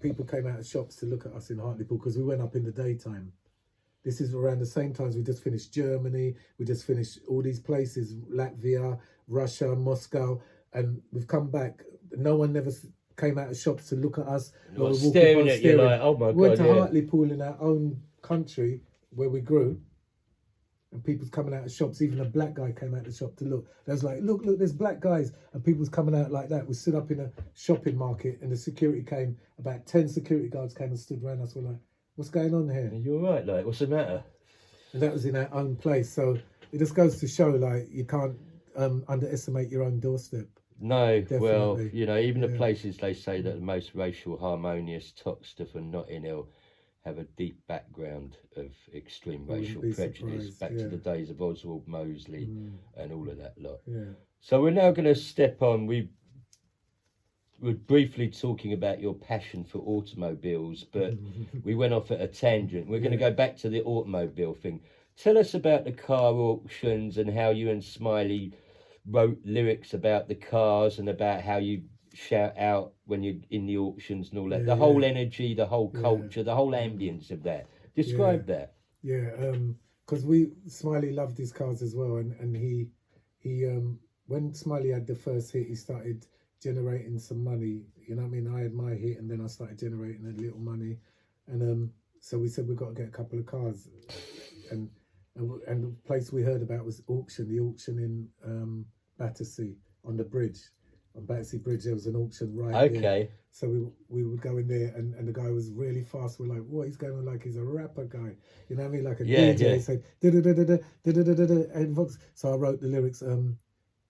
people came out of shops to look at us in Hartlepool because we went up in the daytime. This is around the same times we just finished Germany, we just finished all these places, Latvia, Russia, Moscow, and we've come back. No one never came out of shops to look at us. We're staring at you like, oh my God. We went to Hartlepool in our own country where we grew, and people's coming out of shops. Even a black guy came out of the shop to look. They was like, look, there's black guys, and people's coming out like that. We stood up in a shopping market, and the security came. About 10 security guards came and stood around us. We're like, what's going on here? You're right, like, what's the matter? And that was in our own place. So it just goes to show, like, you can't underestimate your own doorstep. No, definitely. Well, even the Yeah. places they say that the most racial harmonious, Toxteth and Notting Hill have a deep background of extreme racial prejudice back to the days of Oswald Mosley and all of that lot. Yeah. So we're now going to step on. We were briefly talking about your passion for automobiles, but we went off at a tangent. We're going to go back to the automobile thing. Tell us about the car auctions and how you and Smiley wrote lyrics about the cars and about how you shout out when you're in the auctions and all that. The whole energy, the whole culture, the whole ambience of that. Describe that. Yeah, because Smiley loved his cars as well, and he when Smiley had the first hit, he started generating some money. You know what I mean? I had my hit, and then I started generating a little money, and so we said we've got to get a couple of cars, and the place we heard about was the auction in Battersea on the bridge. On Battersea Bridge, there was an auction right there. So we would go in there, and the guy was really fast. We're like, what? He's going on like he's a rapper guy. You know what I mean? Like a DJ. He said, da-da-da-da-da-da-da-da-da, and Vox. So I wrote the lyrics,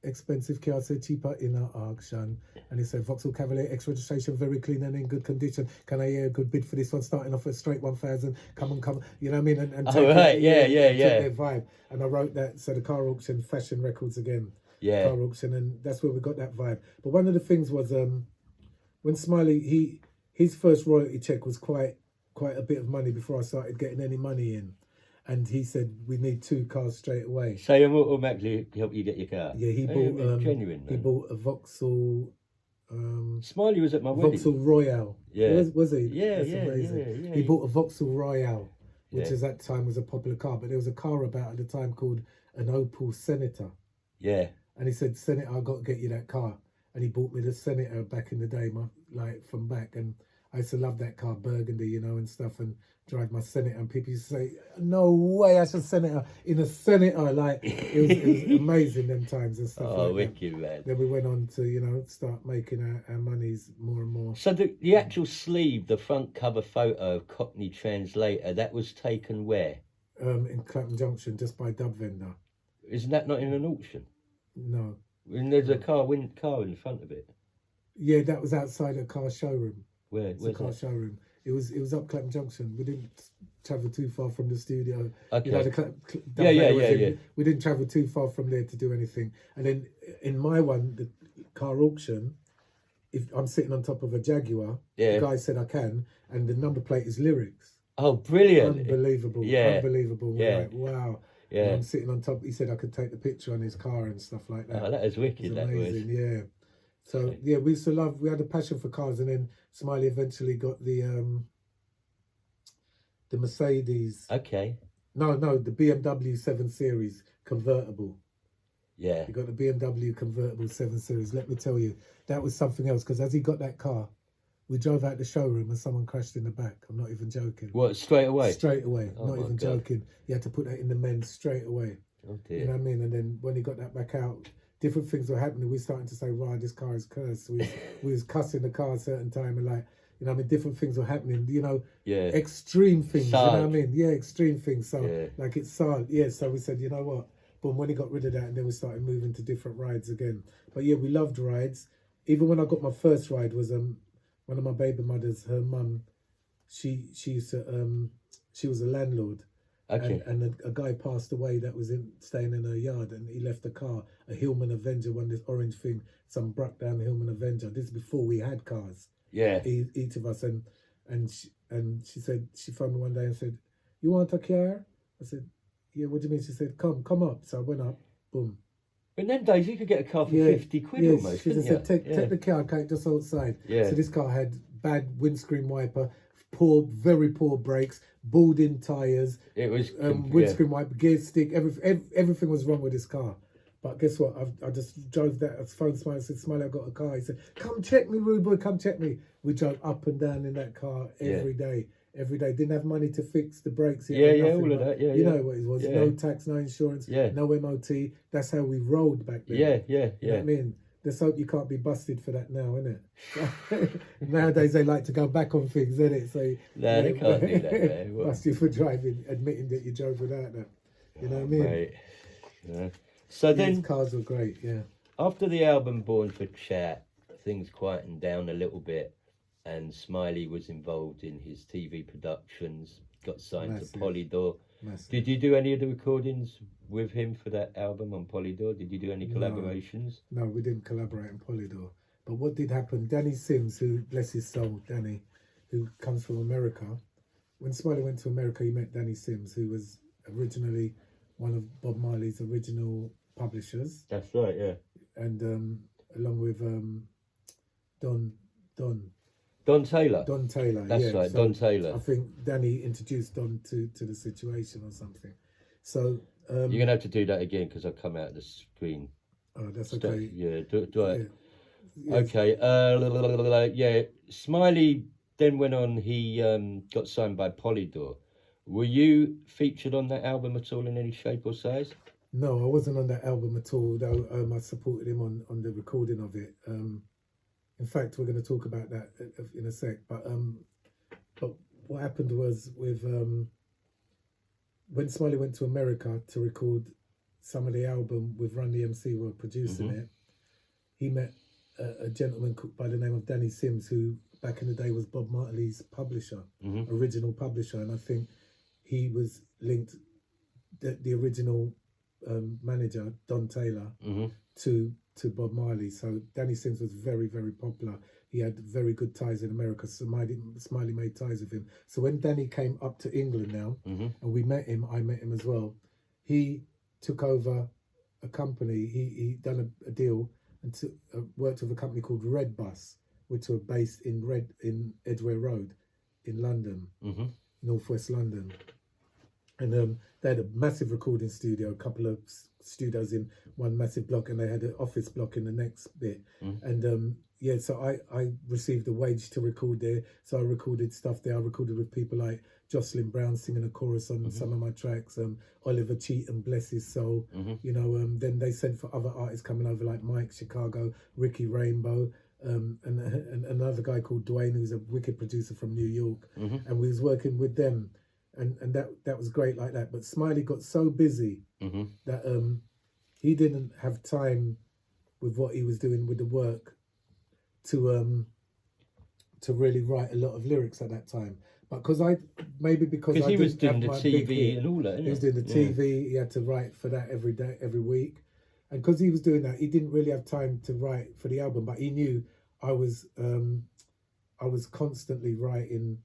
expensive car, said cheaper in an auction. And he said, Vauxhall Cavalier, X registration, very clean and in good condition. Can I hear a good bid for this one, starting off at straight 1,000? Come on. You know what I mean? And take their vibe. And I wrote that, so the car auction, Fashion Records again. Yeah. Car auction, and that's where we got that vibe. But one of the things was when Smiley, his first royalty check was quite a bit of money before I started getting any money in. And he said, we need 2 cars straight away. So he automatically help you get your car? Yeah, he bought genuine, he bought a Vauxhall. Smiley was at my wedding. Vauxhall Royale. Yeah. Was he? Yeah, That's amazing. He bought a Vauxhall Royale, which at that time was a popular car. But there was a car about at the time called an Opel Senator. Yeah. And he said, Senator, I got to get you that car. And he bought me the Senator back in the day, from back. And I used to love that car, burgundy, and stuff, and drive my Senator. And people used to say, no way, that's a Senator in a Senator. Like, it was amazing them times and stuff. Oh, wicked, man. Then we went on to, start making our monies more and more. So the actual sleeve, the front cover photo of Cockney Translator, that was taken where? In Clapham Junction, just by Dub Vendor. Isn't that not in an auction? No. And there's a car in the front of it. Yeah, that was outside a car showroom. Where's a car showroom? It was up Clapham Junction. We didn't travel too far from the studio. Okay. We didn't travel too far from there to do anything. And then in my one, the car auction, if I'm sitting on top of a Jaguar, the guy said I can, and the number plate is lyrics. Oh, brilliant! Unbelievable. Yeah. Unbelievable. Yeah. Like, wow. Yeah. And I'm sitting on top. He said I could take the picture on his car and stuff like that. Oh, that is wicked. It was amazing. Yeah. So we used to love. We had a passion for cars, and then Smiley eventually got the Mercedes. Okay. No, the BMW 7 Series convertible. Yeah. He got the BMW convertible 7 Series. Let me tell you, that was something else. Because as he got that car, we drove out the showroom and someone crashed in the back. I'm not even joking. What, straight away? Straight away. Oh, not even joking. He had to put that in the men's straight away. Oh dear. You know what I mean? And then when he got that back out, different things were happening. We starting to say, "Wow, this car is cursed." We was cussing the car a certain time, and different things were happening. Extreme things. Sad. You know what I mean? Yeah, extreme things. So it's sad. Yeah. So we said, you know what? But when he got rid of that, and then we started moving to different rides again. But yeah, we loved rides. Even when I got my first ride was one of my baby mothers, her mum. She used to she was a landlord. Okay. And a guy passed away that was staying in her yard, and he left a car, a Hillman Avenger, this orange thing, some bruck down Hillman Avenger. This is before we had cars. Yeah. Each of us, and she said, she phoned me one day and said, "You want a car?" I said, "Yeah." "What do you mean?" She said, come up." So I went up, boom. In them days, you could get a car for 50 quid almost. She said, take the car, just outside. Yeah. So this car had bad windscreen wiper, very poor brakes, bald-in tires. It was Windscreen wiper, gear stick. Everything was wrong with this car. But guess what? I just drove that. I phoned Smiley, said, Smiley, I got a car. He said, come check me, rude boy, come check me. We drove up and down in that car every day. Every day. Didn't have money to fix the brakes. All of that. You know what it was. No tax, no insurance, no MOT. That's how we rolled back then. Yeah. You know what I mean? Let's hope you can't be busted for that now, innit? Nowadays they like to go back on things, innit? So no, they can't do that, man. Bust you for driving, admitting that you drove without that. You know what I mean? Right. Yeah. So then, cars were great, yeah. After the album Born for Chat, things quietened down a little bit, and Smiley was involved in his TV productions, got signed to Polydor. Massive. Did you do any of the recordings with him for that album on Polydor? Did you do any collaborations? No, we didn't collaborate on Polydor. But what did happen, Danny Sims, who, bless his soul, Danny, who comes from America, when Smiley went to America, he met Danny Sims, who was originally one of Bob Marley's original publishers. That's right, yeah. And along with Don Taylor. Don Taylor. That's right, so Don Taylor. I think Danny introduced Don to the situation or something. So you're gonna have to do that again because I've come out of the screen. Oh, that's okay. Yeah, do it. Yeah. Okay. Yeah. Smiley then went on. He got signed by Polydor. Were you featured on that album at all in any shape or size? No, I wasn't on that album at all. Though I supported him on the recording of it. In fact, we're going to talk about that in a sec. But what happened was with when Smiley went to America to record some of the album with Run DMC, who were producing it, he met a gentleman by the name of Danny Sims, who back in the day was Bob Marley's publisher, original publisher, and I think he was linked the original manager Don Taylor to Bob Marley. So Danny Sims was very, very popular. He had very good ties in America. So Smiley made ties with him. So when Danny came up to England now, and we met him, I met him as well. He took over a company. He done a deal and worked with a company called Red Bus, which were based in Edgware Road in London, northwest London. And they had a massive recording studio, a couple of studios in one massive block, and they had an office block in the next bit. And so I received a wage to record there. So I recorded stuff there. I recorded with people like Jocelyn Brown singing a chorus on some of my tracks, Oliver Cheatham, bless his soul. You know, then they sent for other artists coming over like Mike Chicago, Ricky Rainbow, and another guy called Dwayne, who's a wicked producer from New York. And we was working with them. And that was great like that. But Smiley got so busy that he didn't have time with what he was doing with the work to really write a lot of lyrics at that time. But because I he was doing the TV and all that. He was doing the TV. He had to write for that every day, every week. And because he was doing that, he didn't really have time to write for the album. But he knew I was constantly writing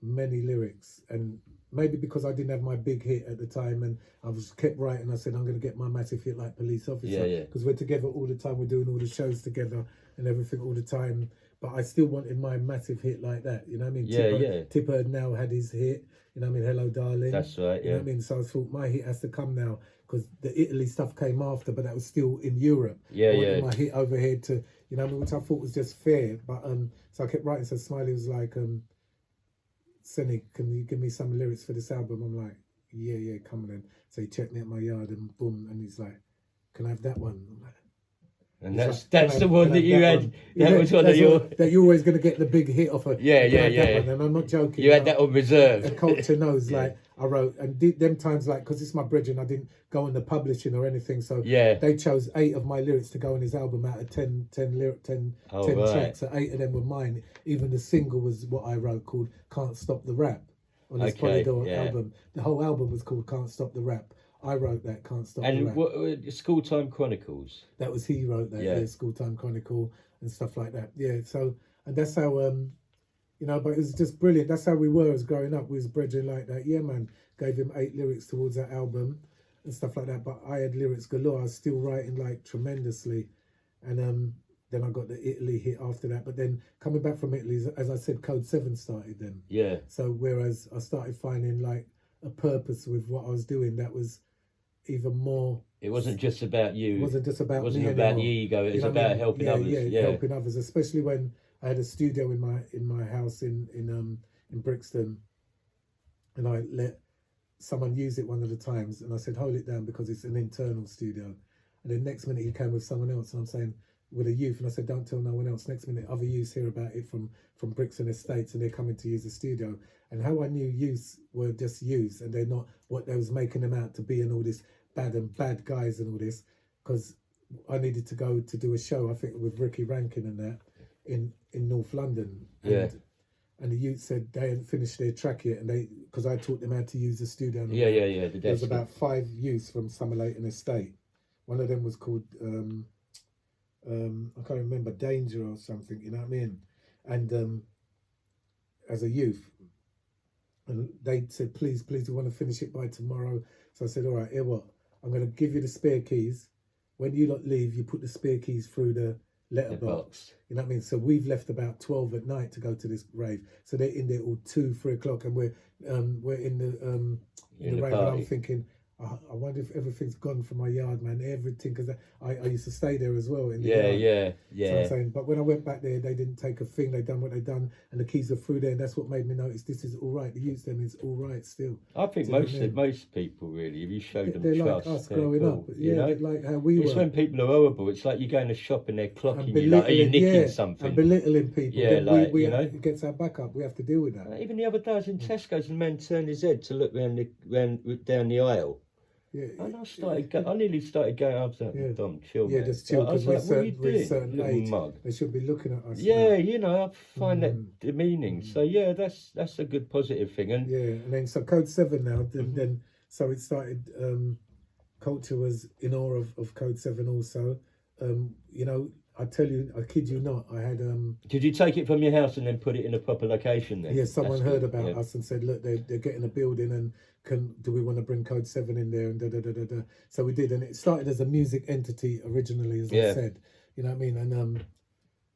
many lyrics, and maybe because I didn't have my big hit at the time, and I was kept writing. I said I'm going to get my massive hit like Police Officer, because we're together all the time. We're doing all the shows together and everything all the time. But I still wanted my massive hit like that. You know what I mean? Tipper now had his hit. You know what I mean? Hello, Darling. That's right. You know what I mean? So I thought my hit has to come now, because the Italy stuff came after, but that was still in Europe. I wanted my hit over here to, you know what I mean, which I thought was just fair. But so I kept writing. So Smiley was like, Senny, can you give me some lyrics for this album? I'm like, yeah, come on then. So he checked me at my yard and boom, and he's like, can I have that one? I'm like, and that's the one that you had. That was one of your. That you're always going to get the big hit off of. Yeah. And I'm not joking. You had that on reserve. The culture knows, like I wrote, and them times, like, because it's my brethren, I didn't go on the publishing or anything, so they chose 8 of my lyrics to go on his album out of 10 tracks. So 8 of them were mine. Even the single was what I wrote called "Can't Stop the Rap" on his Polydor album. The whole album was called "Can't Stop the Rap." I wrote that, "Can't Stop the Rap." And what School Time Chronicles? That was he wrote that. School Time Chronicle and stuff like that. So and that's how you know, but it was just brilliant. That's how we were as growing up. We was brethren like that. Yeah, man. Gave him 8 lyrics towards that album and stuff like that. But I had lyrics galore. I was still writing like tremendously. And then I got the Italy hit after that. But then coming back from Italy, as I said, Code 7 started then. Yeah. So whereas I started finding like a purpose with what I was doing that was even more. It wasn't just about you. It wasn't just about It wasn't me about anymore. the ego. It was You know what I about mean? helping others. Yeah. Helping others, especially when I had a studio in my house in Brixton, and I let someone use it one of the times, and I said, hold it down because it's an internal studio. And then next minute he came with someone else, and I'm saying, with a youth, and I said, don't tell no one else. Next minute other youths hear about it from Brixton Estates, and they're coming to use the studio. And how I knew youths were just youths and they're not what they was making them out to be, and all this bad guys and all this, because I needed to go to do a show, I think with Ricky Rankin and that in North London. And the youth said they hadn't finished their track yet, and because I taught them how to use the studio. And Yeah. There was about 5 youths from Summerleighton Estate. One of them was called I can't remember, Danger or something. You know what I mean? And as a youth, and they said, please, we want to finish it by tomorrow. So I said, all right, here what? I'm going to give you the spare keys. When you lot leave, you put the spare keys through the letterbox. You know what I mean? So we've left about 12 at night to go to this rave. So they're in there all 2, 3 o'clock, and we're in the rave. And I'm thinking, I wonder if everything's gone from my yard, man. Everything, because I used to stay there as well. In the yard. So I'm saying, but when I went back there, they didn't take a thing. They done what they done, and the keys are through there. And that's what made me notice this is all right. The youth them is all right still. I think most people really, if you show them they're trust, like us they're growing cool, up. you know? Like how we it's were. when people are horrible. It's like you go in a shop and they're clocking you, like, are you nicking something? And belittling people. Yeah, then we you know, it gets our back up. We have to deal with that. Even the other day, I was in Tesco's and a man turned his head to look down the aisle. Yeah, and I nearly started going up to Dom, chill, man. Just chill, because we're certain age. Mug. They should be looking at us. Yeah, now. you know, I find that demeaning. So yeah, that's a good positive thing. And and then so Code 7 now. Then so it started. Culture was in awe of Code 7 also. You know, I tell you, I kid you not, I had Did you take it from your house and then put it in a proper location then? Yeah, someone heard about us and said, look, they're getting a building, and do we want to bring Code 7 in there, and da. So we did, and it started as a music entity originally, as I said. You know what I mean?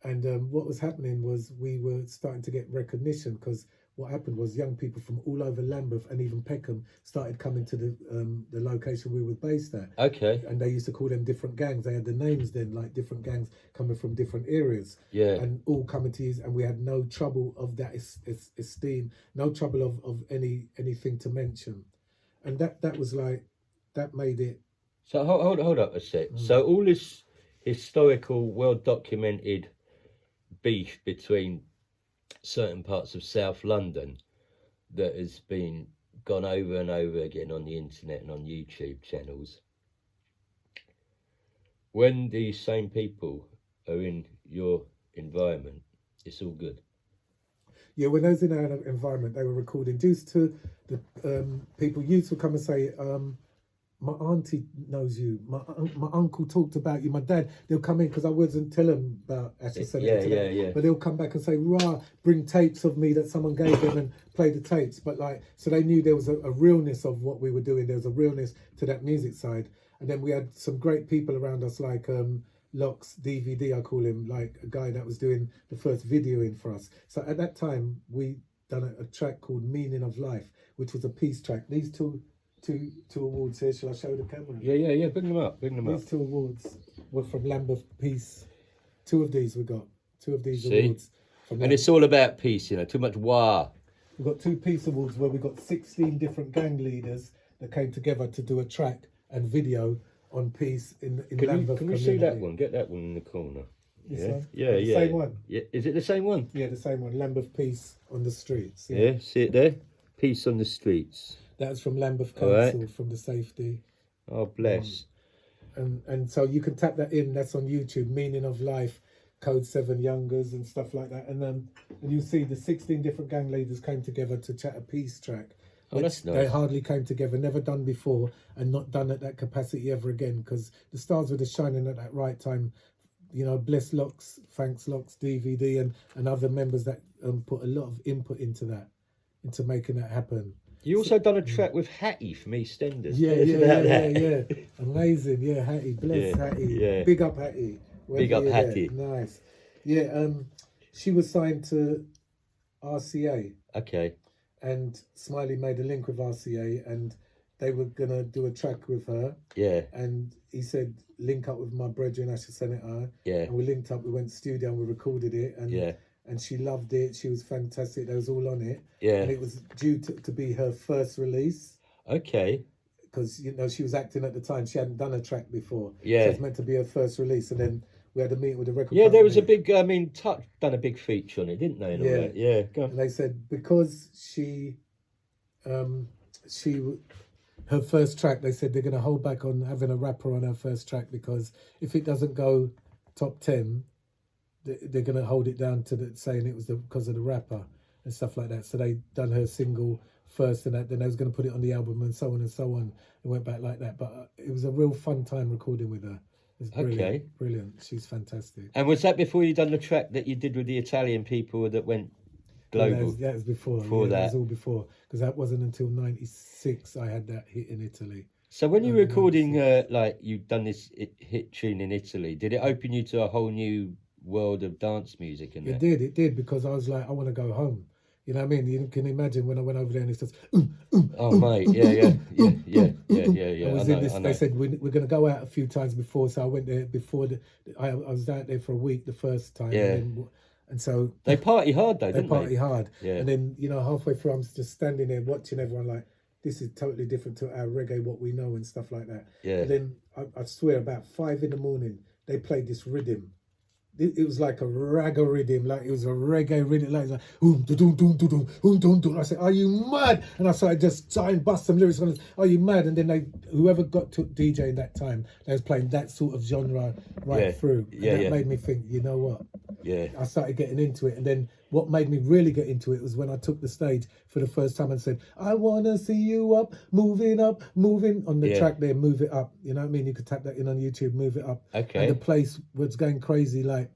And what was happening was we were starting to get recognition, because what happened was young people from all over Lambeth and even Peckham started coming to the location we were based at. Okay. And they used to call them different gangs. They had the names then, like different gangs coming from different areas. Yeah. And all coming to use, and we had no trouble of that esteem, no trouble of anything to mention. And that was like, that made it. So hold up a sec. So all this historical, well documented beef between certain parts of South London that has been gone over and over again on the internet and on YouTube channels. When these same people are in your environment, it's all good. Yeah, when those in our environment, they were recording. Due to the people, youths would come and say, my auntie knows you, my uncle talked about you, my dad, they'll come in, because I wasn't tell them about Asher, but they'll come back and say, rah, bring tapes of me that someone gave them and play the tapes. But like, so they knew there was a realness of what we were doing. There was a realness to that music side. And then we had some great people around us, like Locks DVD, I call him, like a guy that was doing the first videoing for us. So at that time, we done a track called Meaning of Life, which was a peace track. These two awards here. Shall I show the camera? Yeah. Bring them up. These 2 awards were from Lambeth Peace. 2 of these we got. 2 of these awards. And it's all about peace, you know. Too much war. We got 2 peace awards where we got 16 different gang leaders that came together to do a track and video on peace in Lambeth. Can we see that one? Get that one in the corner. This one? Yeah. The same one. Yeah. Is it the same one? Yeah, the same one. Lambeth Peace on the Streets. Yeah. See it there? Peace on the Streets. That's from Lambeth Council, from the safety. Oh, bless. And so you can tap that in. That's on YouTube. Meaning of Life, Code 7 Youngers and stuff like that. And you see the 16 different gang leaders came together to chat a peace track. Oh, that's nice. They hardly came together, never done before, and not done at that capacity ever again, because the stars were just shining at that right time. You know, bless Locks, thanks Locks DVD and other members that put a lot of input into that, into making that happen. You also done a track with Hattie from EastEnders. Yeah. Amazing, Hattie. Bless Hattie. Yeah. Big up Hattie. Big up you're there. Hattie. Nice. Yeah, she was signed to RCA, Okay. and Smiley made a link with RCA, and they were gonna do a track with her. Yeah. And he said, link up with my brethren, I should send it her. Yeah. And we linked up, we went to studio and we recorded it, and Yeah. and she loved it. She was fantastic. They was all on it. Yeah. And it was due to be her first release, Okay. because she was acting at the time. She hadn't done a track before. Yeah. So it was meant to be her first release, and then we had a meeting with the record Yeah, company. there was a big. I mean, Touch done a big feature on it, didn't they? And all Yeah. that? Yeah. Go on. And they said because her first track, they said they're going to hold back on having a rapper on her first track, because if it doesn't go top 10, they're going to hold it down to saying it was because of the rapper and stuff like that. So they done her single first, and then they was going to put it on the album, and so on and so on. It went back like that. But it was a real fun time recording with her. It was brilliant. Okay. Brilliant. She's fantastic. And was that before you done the track that you did with the Italian people that went global? That was before. Before that that. was all before, because that wasn't until '96 I had that hit in Italy. So when you were recording, like you've done this hit tune in Italy, did it open you to a whole new world of dance music? And It did, because I was like, I want to go home. You know what I mean? You can imagine when I went over there and it says, oh mate, yeah. I was in this. They said we're going to go out a few times before, so I went there before. I was out there for a week the first time. Yeah. And so they party hard though, they didn't party hard. Yeah. And then halfway through, I'm just standing there watching everyone like, this is totally different to our reggae, what we know and stuff like that. Yeah. And then I swear, about 5 a.m, they played this rhythm. It was like a ragga rhythm, like it was a reggae rhythm, like I said, "Are you mad?" And I started just trying to bust some lyrics on it. "Are you mad?" And then whoever got to DJ that time, they was playing that sort of genre through. And that made me think, you know what? Yeah. I started getting into it, and then what made me really get into it was when I took the stage for the first time and said, "I wanna see you up, moving on the track there, Move It Up." You know what I mean? You could tap that in on YouTube, Move It Up. Okay. And the place was going crazy, like,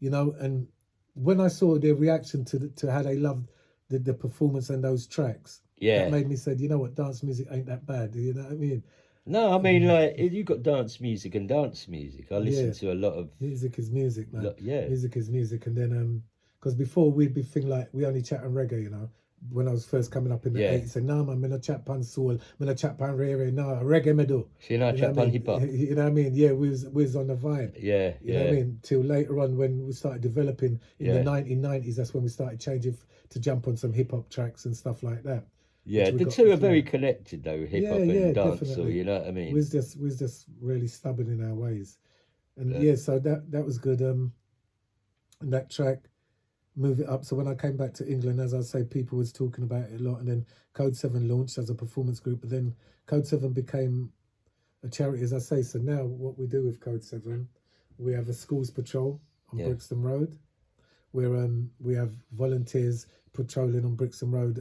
and when I saw their reaction to how they loved the performance and those tracks, that made me say, you know what, dance music ain't that bad. You know what I mean? No, I mean, like, you got dance music and dance music. I listen to a lot of... Music is music, man. Yeah. Music is music. And then, because before we'd be thinking like, we only chat on reggae, when I was first coming up in the 80s, said, "No, man, I'm gonna chat pan soul, I'm gonna chat pan reggae, no, reggae me do." So you're not chat pan hip hop? You know what I mean? Yeah, we was on the vibe. Yeah, You know what I mean? Till later on when we started developing in the 1990s, that's when we started changing to jump on some hip hop tracks and stuff like that. Yeah, the two are very connected though, hip hop and dance, definitely. you know what I mean? We was just really stubborn in our ways. And so that was good. And that track, Move It Up. So when I came back to England, as I say, people was talking about it a lot, and then Code 7 launched as a performance group, but then Code 7 became a charity, as I say. So now what we do with Code 7, we have a schools patrol on Brixton Road, where we have volunteers patrolling on Brixton Road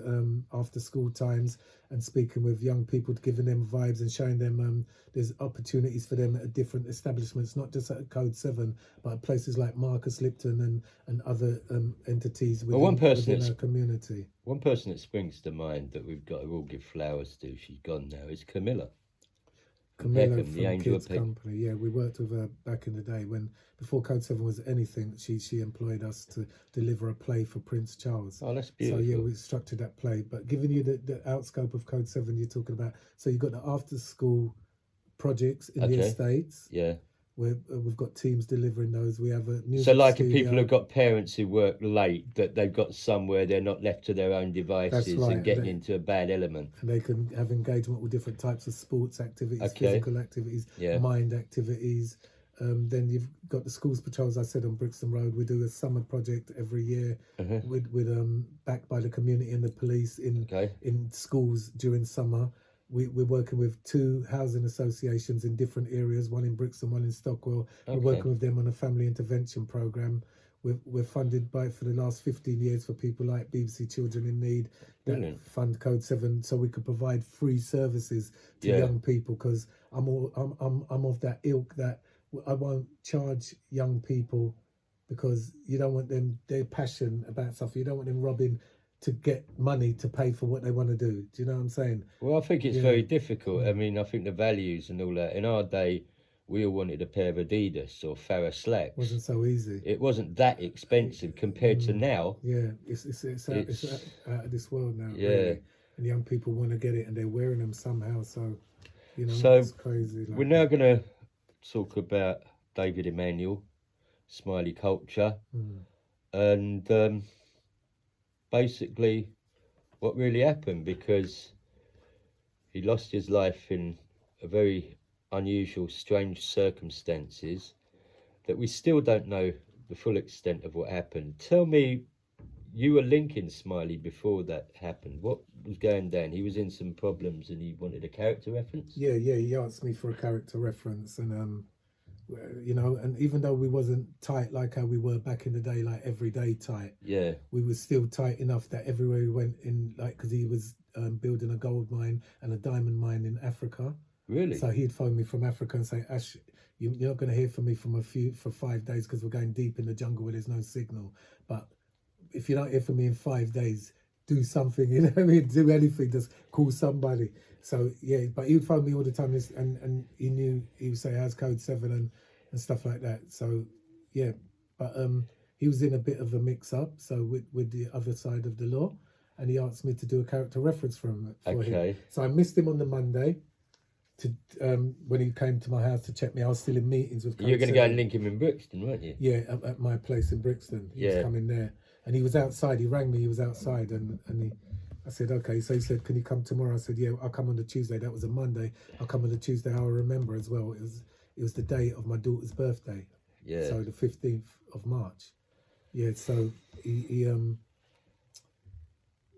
after school times and speaking with young people, giving them vibes and showing them there's opportunities for them at different establishments, not just at Code 7, but at places like Marcus Lipton and other entities within our community. One person that springs to mind that we've got to all give flowers to, she's gone now, is Camilla. Camilla Peckham, from the Angel Kids of Peckham. Company. Yeah, we worked with her back in the day before Code 7 was anything. She employed us to deliver a play for Prince Charles. Oh, that's beautiful. So yeah, we structured that play. But giving you the outscope of Code 7 you're talking about, so you've got the after school projects in the estates. Yeah. We've got teams delivering those. We have a music So like studio. if people have got parents who work late, that they've got somewhere they're not left to their own devices and getting into a bad element. And they can have engagement with different types of sports activities, physical activities, mind activities. Then you've got the schools patrols, I said, on Brixton Road. We do a summer project every year with backed by the community and the police in schools during summer. We're working with 2 housing associations in different areas, one in Brixton, one in Stockwell. We're working with them on a family intervention programme. We're funded for the last 15 years for people like BBC Children in Need that fund Code 7, so we could provide free services to young people, because I'm of that ilk that I won't charge young people, because you don't want them, their passion about stuff, you don't want them robbing to get money to pay for what they want to do. Do you know what I'm saying? Well, I think it's very difficult. I mean, I think the values and all that, in our day, we all wanted a pair of Adidas or Farrah slacks. Wasn't so easy. It wasn't that expensive compared to now. Yeah, it's out of this world now. Yeah. Really. And young people want to get it, and they're wearing them somehow. So, you know, So it's crazy. Like, we're now going to talk about David Emanuel, Smiley Culture, and basically what really happened, because he lost his life in a very unusual, strange circumstances that we still don't know the full extent of what happened. Tell me, you were linking Smiley before that happened. What was going down? He was in some problems and he wanted a character reference? Yeah, he asked me for a character reference, and you know, and even though we wasn't tight like how we were back in the day, like everyday tight, yeah, we were still tight enough that everywhere we went in, like, because he was building a gold mine and a diamond mine in Africa. Really? So he'd phone me from Africa and say, Ash, you're not going to hear from me for 5 days because we're going deep in the jungle where there's no signal. But if you don't hear from me in 5 days, do something, you know what I mean? Do anything, just call somebody. So yeah, but he would phone me all the time, and he knew, he would say, how's code 7 and stuff like that. So yeah, but he was in a bit of a mix up, so with the other side of the law, and he asked me to do a character reference for him. So I missed him on the Monday. To when he came to my house to check me, I was still in meetings with code You're going to 7. go and link him in Brixton, weren't you? Yeah, at my place in Brixton. He was coming there, and he was outside. He rang me. He was outside, and I said, okay. So he said, can you come tomorrow? I said, yeah, I'll come on the Tuesday. That was a Monday. I'll come on the Tuesday. I'll remember as well. It was the day of my daughter's birthday. Yeah. So the 15th of March. Yeah. So he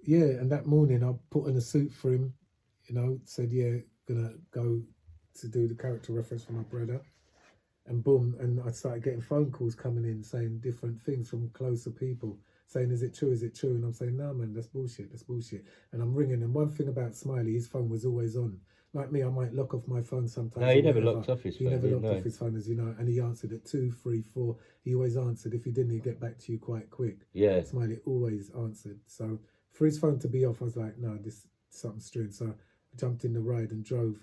yeah, and that morning I put on a suit for him. You know, said, yeah, gonna go to do the character reference for my brother. And boom, and I started getting phone calls coming in saying different things from closer people, saying, is it true, is it true? And I'm saying, no man, that's bullshit, that's bullshit. And I'm ringing, and one thing about Smiley, his phone was always on. Like me, I might lock off my phone sometimes. No, he never locked off his phone. He never locked off his phone, as you know, and he answered at 2, 3, 4. He always answered. If he didn't, he'd get back to you quite quick. Yeah. Smiley always answered. So for his phone to be off, I was like, no, this something's strange. So I jumped in the ride and drove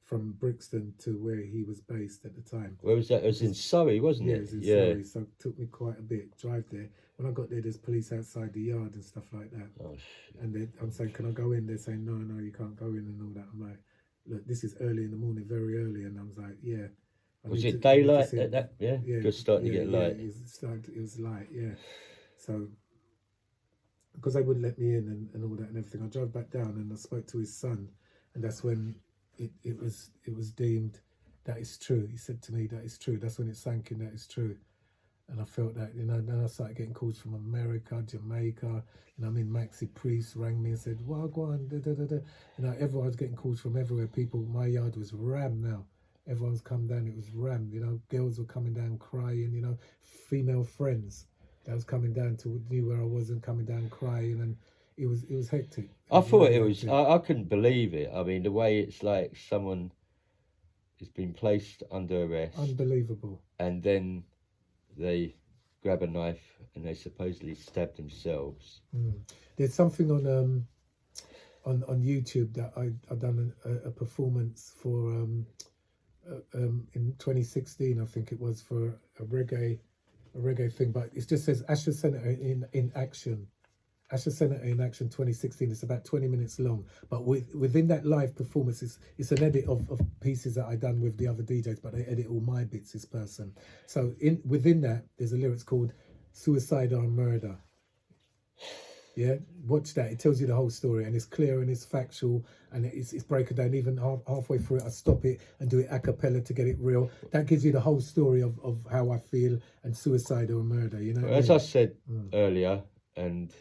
from Brixton to where he was based at the time. Where was that? It was in Surrey, wasn't it? It was in Surrey, so it took me quite a bit drive there. When I got there, there's police outside the yard and stuff like that. Oh, shit. And I'm saying, can I go in? They're saying, no, you can't go in and all that. I'm like, look, this is early in the morning, very early. And I was like, yeah. Was it daylight at that? Yeah, just starting to get light. It was light, yeah. So, because they wouldn't let me in and all that and everything, I drove back down and I spoke to his son, and that's when it was deemed that is true. He said to me, that is true. That's when it sank in, that is true. And I felt that, you know, then I started getting calls from America, Jamaica, you know, I mean, Maxi Priest rang me and said, well, go on, da, da, da, da. You know, everyone was getting calls from everywhere. People, my yard was rammed now. Everyone's come down, it was rammed, you know, girls were coming down crying, you know, female friends that was coming down to knew where I was and coming down crying, and it was hectic. I thought it was, I couldn't believe it. I mean, the way it's like someone has been placed under arrest. Unbelievable. And then they grab a knife and they supposedly stab themselves. There's something on YouTube that I done a performance for in 2016, I think it was, for a reggae thing, but it just says Asher Senator in Action. Asher Senator in Action 2016. It's about 20 minutes long, but within that live performance, it's an edit of pieces that I done with the other DJs, but they edit all my bits, this person. So within that, there's a lyrics called Suicide or Murder. Yeah, watch that. It tells you the whole story, and it's clear and it's factual, and it's breaking down. Even halfway through it, I stop it and do it a cappella to get it real. That gives you the whole story of how I feel, and suicide or murder, you know. As I said earlier, and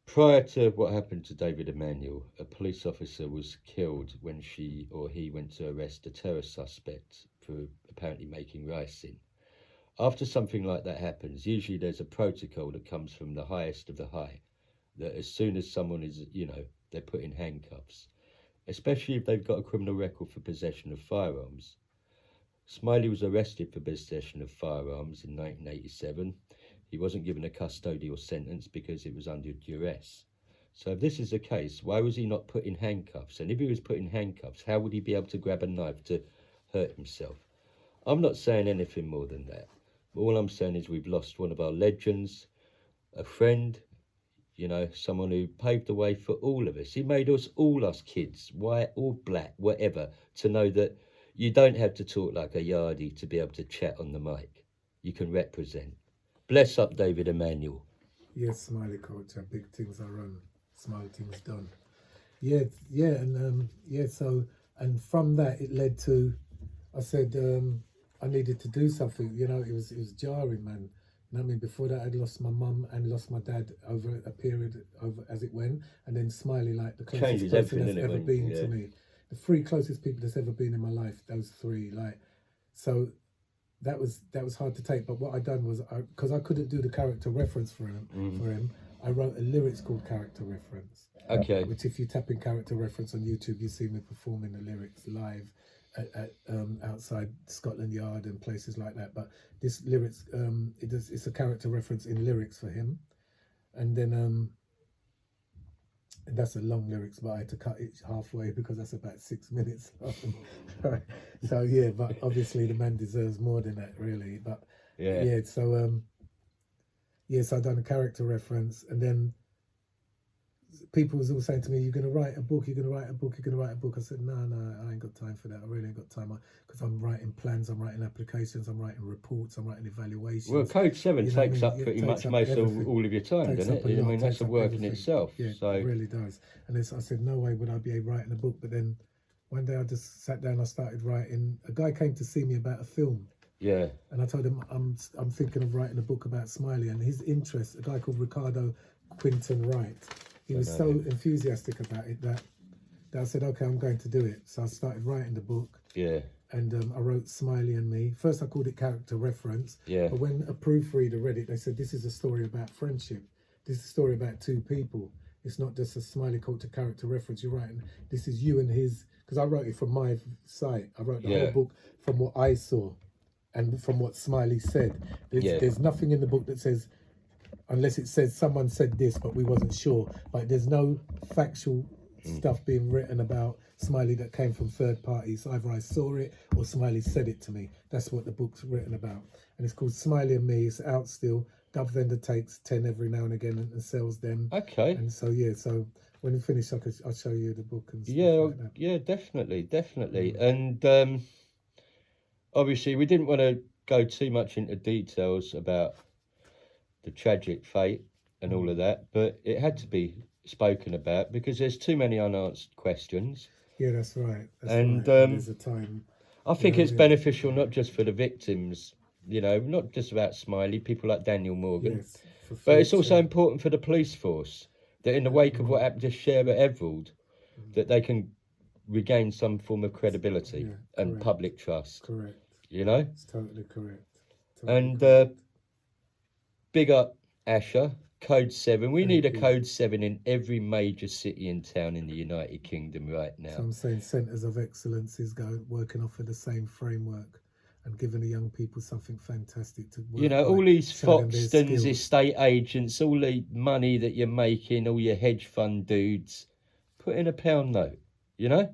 prior to what happened to David Emanuel, a police officer was killed when she or he went to arrest a terror suspect for apparently making rice in. After something like that happens, usually there's a protocol that comes from the highest of the high, that as soon as someone is, you know, they're put in handcuffs, especially if they've got a criminal record for possession of firearms. Smiley was arrested for possession of firearms in 1987. He wasn't given a custodial sentence because it was under duress. So if this is the case, why was he not put in handcuffs? And if he was put in handcuffs, how would he be able to grab a knife to hurt himself? I'm not saying anything more than that. All I'm saying is we've lost one of our legends, a friend, you know, someone who paved the way for all of us. He made us kids, white or black, whatever, to know that you don't have to talk like a yardie to be able to chat on the mic. You can represent. Bless up David Emmanuel. Yes, Smiley Culture, big things are run, small things done. And so, and from that it led to, I said, I needed to do something, you know, it was jarring, man. You know what I mean? Before that, I'd lost my mum and lost my dad over a period over as it went, and then Smiley, like the closest Changes person everything, that's ever been to me. The three closest people that's ever been in my life, those three, like, so that was hard to take. But what I done was, because I couldn't do the character reference for him, I wrote a lyrics called Character Reference. Okay. Which, if you tap in Character Reference on YouTube, you see me performing the lyrics live at outside Scotland Yard and places like that. But this lyrics, it's a character reference in lyrics for him, and then and that's a long lyrics, but I had to cut it halfway because that's about 6 minutes long. So yeah, but obviously the man deserves more than that, really. But so I done a character reference, and then people was all saying to me, "You're going to write a book, you're going to write a book, you're going to write a book." I said, no, I ain't got time for that. I really ain't got time, because I'm writing plans, I'm writing applications, I'm writing reports, I'm writing evaluations. Well, Code 7 takes up pretty much most of all of your time, doesn't it? I mean, that's a work in itself. Yeah, so it really does. And I said, no way would I be writing a book. But then one day I just sat down, I started writing. A guy came to see me about a film. Yeah. And I told him, I'm thinking of writing a book about Smiley, and his interest, a guy called Ricardo Quinton Wright, he was so enthusiastic about it that I said, okay, I'm going to do it. So I started writing the book. Yeah. And I wrote Smiley and Me. First I called it Character Reference. Yeah. But when a proofreader read it, they said, this is a story about friendship. This is a story about two people. It's not just a Smiley Culture character reference. You're writing, this is you and his, because I wrote it from my site. I wrote the whole book from what I saw and from what Smiley said. There's nothing in the book that says, unless it says someone said this, but we wasn't sure. Like, there's no factual stuff being written about Smiley that came from third parties. Either I saw it or Smiley said it to me. That's what the book's written about. And it's called Smiley and Me. It's out still. Dub Vendor takes 10 every now and again and sells them. Okay. And so, so when we finish, I'll show you the book and stuff like that. Yeah, definitely. And obviously, we didn't want to go too much into details about the tragic fate and all of that, but it had to be spoken about because there's too many unanswered questions. Yeah, that's right. There's a time. I think it's beneficial not just for the victims, you know, not just about Smiley, people like Daniel Morgan, but it's also important for the police force that in the wake of what happened to Sheriff Everald, that they can regain some form of credibility and public trust. Correct. You know? It's totally correct. Big up Asher, Code 7. We need a Code 7 in every major city and town in the United Kingdom right now. So I'm saying centres of excellence is working off of the same framework and giving the young people something fantastic to work. You know, all these Foxtons, estate agents, all the money that you're making, all your hedge fund dudes, put in a pound note, you know?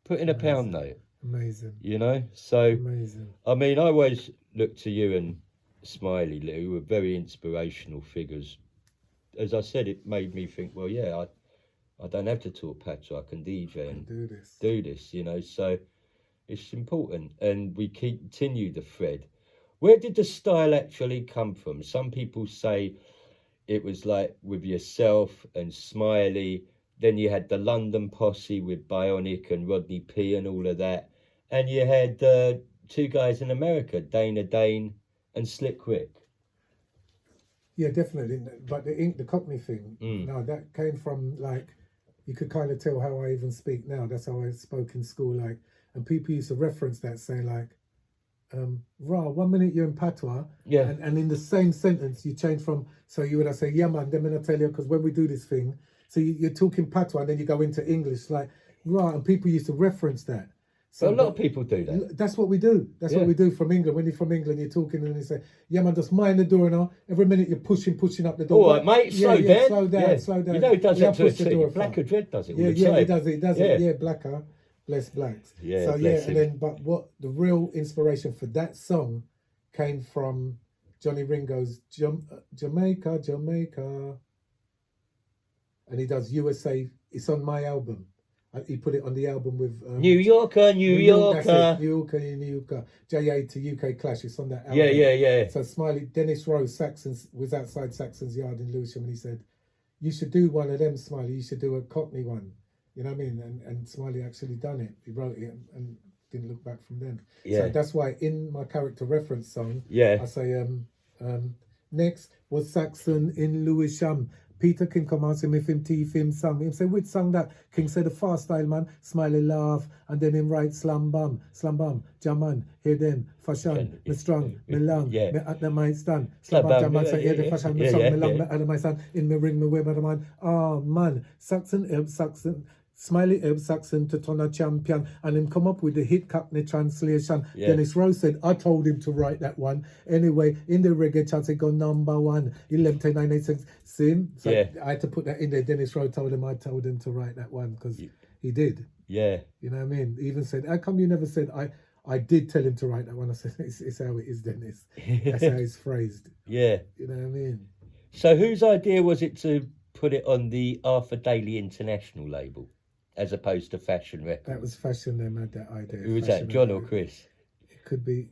Put in a pound note. Amazing. You know? So, amazing. I mean, I always look to you and Smiley, who were very inspirational figures. As I said, it made me think, well, yeah, I don't have to talk patois, I can DJ and do this, you know, so it's important. And we continue the thread. Where did the style actually come from? Some people say it was like with yourself and Smiley, then you had the London posse with Bionic and Rodney P and all of that, and you had two guys in America, Dana Dane and Slick Rick. Yeah, definitely. But the Cockney thing, no, that came from, like, you could kind of tell how I even speak now. That's how I spoke in school, like, and people used to reference that, saying like, "Rah, 1 minute you're in patois, and in the same sentence you change from." So you would say, "Yeah, man, then I tell you, because when we do this thing, so you're talking patois, and then you go into English, like, rah," and people used to reference that. So a lot of people do that. That's what we do. That's what we do from England. When you're from England, you're talking and you say, "Yeah, man, just mind the door now." Every minute you're pushing up the door. All right, mate, slow down. Slow down. You know, he does that to a push the T. door Blacker Dread does it all yeah, the time. he does it. Yeah, Blacker, bless blacks. Yeah, so bless him. and then but what the real inspiration for that song came from Johnny Ringo's Jamaica, and he does USA. It's on my album. He put it on the album with New Yorker. New Yorker. JA to UK Clash. It's on that album. Yeah. So Smiley, Dennis Rose, Saxon's was outside Saxon's yard in Lewisham, and he said, "You should do one of them, Smiley. You should do a Cockney one." You know what I mean? And Smiley actually done it. He wrote it and didn't look back from then. Yeah. So that's why in my character reference song, I say, next was Saxon in Lewisham. Peter King come and say me him teeth him song. Him say which song that? King said the fast style man, Smiley laugh, and then him write slam bam, Jaman, hear them, fashion, me strong, me long, me at the my stand. Slam bam, Jaman say hear the fashion, me strong, me long, me at the my stand. In me ring, me wear my man. Oh man, Saxon. Smiley Ebb Saxon to turn a champion, and him come up with the hit Cockney translation. Dennis Rose said, I told him to write that one. Anyway, in the reggae chart, it go number 1, 11,986. Sim. So I had to put that in there. Dennis Rose told him to write that one because he did. Yeah. You know what I mean? He even said, how come you never said, I did tell him to write that one? I said, it's how it is, Dennis. That's how it's phrased. Yeah. You know what I mean? So whose idea was it to put it on the Arthur Daily International label, as opposed to Fashion Records? That was Fashion, them had that idea. Who was that, John or Chris? It could be,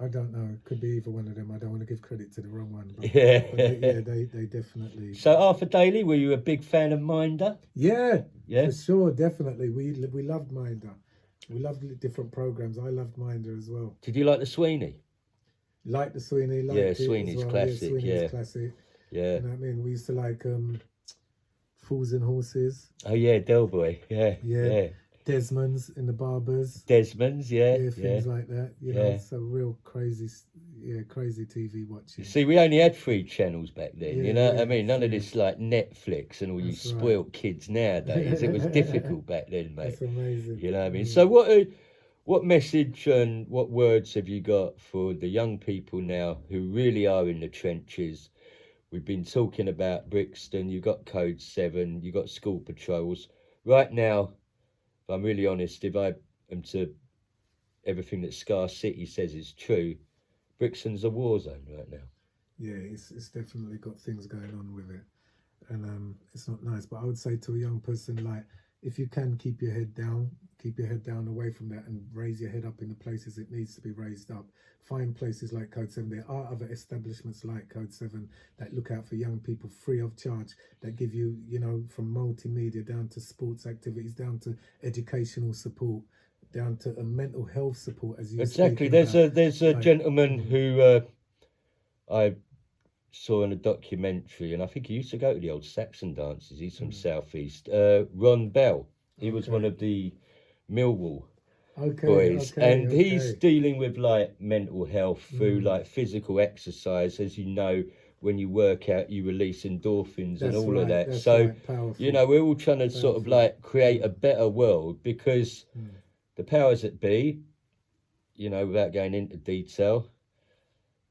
I don't know, it could be either one of them. I don't want to give credit to the wrong one. But, they definitely. So Arthur Daily, were you a big fan of Minder? Yeah, for sure, definitely. We loved Minder. We loved different programs. I loved Minder as well. Did you like the Sweeney? Like the Sweeney, Sweeney's classic. Sweeney's classic. Yeah. You know what I mean? We used to like Fools and Horses. Oh yeah, Del Boy. Yeah. Desmond's in the Barbers. Desmond's, things like that. You know, so real crazy TV watching. See, we only had 3 channels back then. You know what I mean? None of this like Netflix and all you spoilt kids nowadays. It was difficult back then, mate. That's amazing. You know what I mean? So what message and what words have you got for the young people now who really are in the trenches? We've been talking about Brixton, you've got Code 7, you've got school patrols. Right now, if I'm really honest, if I am to everything that Scar City says is true, Brixton's a war zone right now. Yeah, it's definitely got things going on with it. And it's not nice. But I would say to a young person, like, if you can keep your head down away from that and raise your head up in the places it needs to be raised up. Find places like Code 7. There are other establishments like Code 7 that look out for young people free of charge, that give you, you know, from multimedia down to sports activities, down to educational support, down to a mental health support, as you exactly. There's a gentleman who I saw in a documentary, and I think he used to go to the old Saxon dances. He's from South East. Ron Bell. He was one of the Millwall boys, and he's dealing with like mental health through like physical exercise. As you know, when you work out, you release endorphins and all of that. So you know, we're all trying to sort of like create a better world, because the powers that be, you know, without going into detail,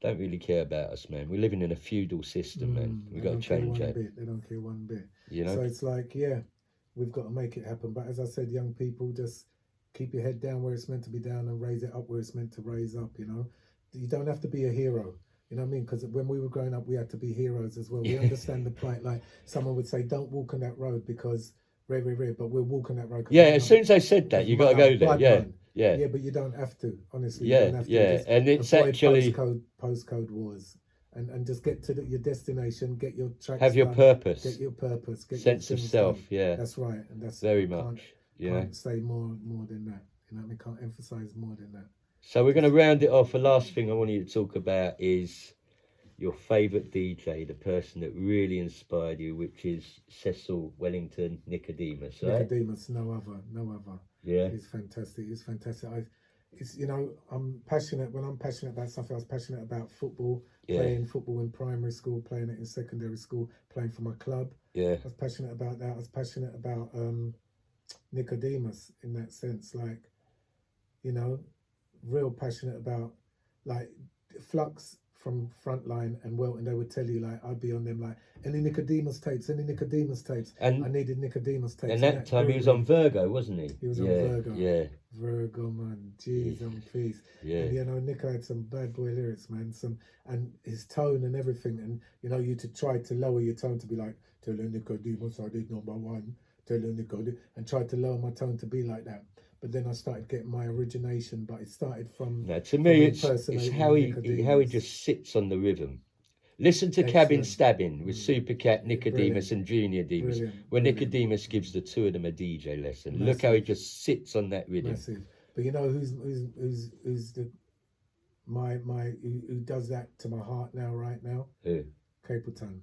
don't really care about us, man. We're living in a feudal system, man. We've got to change that. They don't care one bit. You know? So it's like, we've got to make it happen. But as I said, young people, just keep your head down where it's meant to be down and raise it up where it's meant to raise up, you know? You don't have to be a hero. You know what I mean? Because when we were growing up, we had to be heroes as well. We understand the plight. Like, someone would say, don't walk on that road because but we're walking that road. Yeah, as soon as they said that, you got to go there. Yeah, but you don't have to, honestly. Yeah, you don't have to. Just and it's avoid actually postcode wars, and just get to your destination, get your tracks. Have your done, purpose. Get your purpose. Get sense your of self. done. Yeah, that's right, and that's very much. Can't say more than that. You know, we can't emphasize more than that. So we're going to round it off. The last thing I want you to talk about is your favourite DJ, the person that really inspired you, which is Cecil Wellington Nicodemus, right? Nicodemus, no other. Yeah. He's fantastic. It's, you know, I'm passionate. When I'm passionate about something, I was passionate about football, playing football in primary school, playing it in secondary school, playing for my club. Yeah. I was passionate about that. I was passionate about Nicodemus in that sense. Like, you know, real passionate about, like, Flux from Frontline and Welton, they would tell you, like, I'd be on them, like, any Nicodemus tapes, I needed Nicodemus tapes. And that time he was on Virgo, wasn't he? He was on Virgo. Yeah. Virgo, man, jeez and peace. Yeah. And, you know, Nick had some bad boy lyrics, man. And his tone and everything. And, you know, you to try to lower your tone to be like, tell Nicodemus I did #1, tell Nicodemus, and tried to lower my tone to be like that. But then I started getting my origination. But it started from. Now, to me, it's how he just sits on the rhythm. Listen to Cabin Stabbing with Supercat, Nicodemus, and Junior Demus. Where Nicodemus gives the two of them a DJ lesson. Massive. Look how he just sits on that rhythm. Massive. But you know who's the who does that to my heart now, right now? Who? Capleton.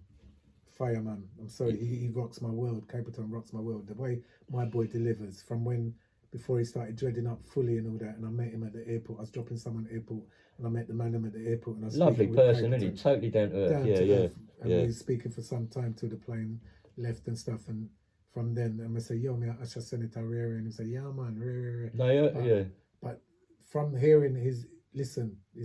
Fireman. I'm sorry, he rocks my world. Capleton rocks my world. The way my boy delivers from when. Before he started dreading up fully and all that, and I met him at the airport. I was dropping someone at the airport, and I met the man at the airport. And I was lovely person, isn't he? Totally down to earth. Earth. And we were speaking for some time till the plane left and stuff. And from then, I say, "Yo, me, I should send it to Rere," and he say, "Yeah, man, Rere." But from hearing his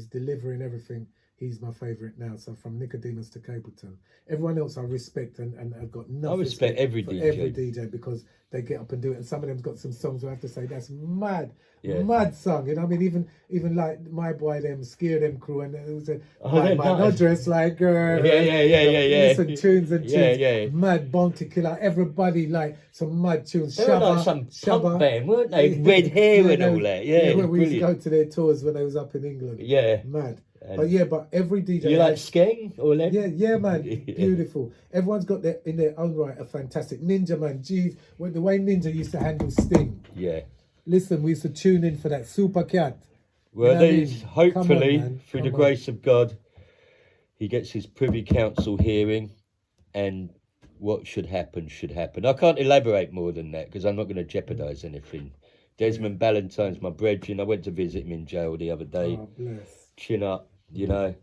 delivery and everything, he's my favourite now. So from Nicodemus to Capleton, everyone else I respect and I've got nothing. I respect every DJ because they get up and do it. And some of them's got some songs where I have to say that's mad song. You know what I mean? Even like my boy them, Scare Them crew, and it was not dressed like girl. Yeah. Listen, tunes and tunes. Mad Bounty Killer. Everybody like some mad tunes. They were like some punk band, weren't they? Red hair and all that. Yeah, when we used to go to their tours when they was up in England. Yeah, mad. But every DJ. You like Skeng or them? Yeah, man. Beautiful. Everyone's got in their own right a fantastic Ninja, man. Jeez, the way Ninja used to handle Sting. Yeah. Listen, we used to tune in for that Super Cat. Well, hopefully, through the grace of God, he gets his Privy Council hearing, and what should happen should happen. I can't elaborate more than that because I'm not going to jeopardise anything. Desmond Ballantyne's my brethren. I went to visit him in jail the other day. Oh, bless. Chin up, you know.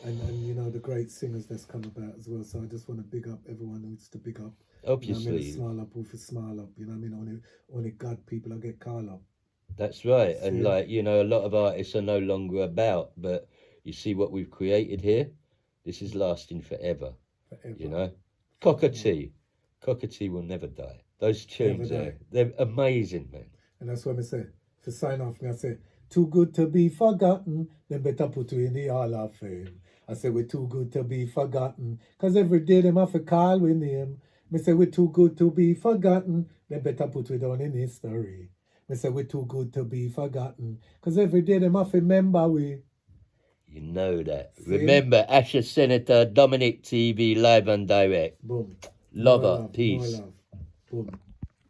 And you know the great singers that's come about as well. So I just want to big up everyone who needs to big up. Obviously. You know what I mean? Smile up, with a smile up. You know what I mean? Only God people I get call up. That's right. And like, you know, a lot of artists are no longer about, but you see what we've created here? This is lasting forever. You know? Cockatoo will never die. Those tunes they're amazing, man. And that's what I say. For sign off, I say, too good to be forgotten, then better put you in the Hall of Fame. I say we're too good to be forgotten, cause every day them have to call we name. Me say we're too good to be forgotten, then better put we down in history. Me say we're too good to be forgotten, cause every day them have to remember we. You know that. See? Remember, Asher Senator, Dominick TV, live and direct. Boom. Lover, peace. Boom.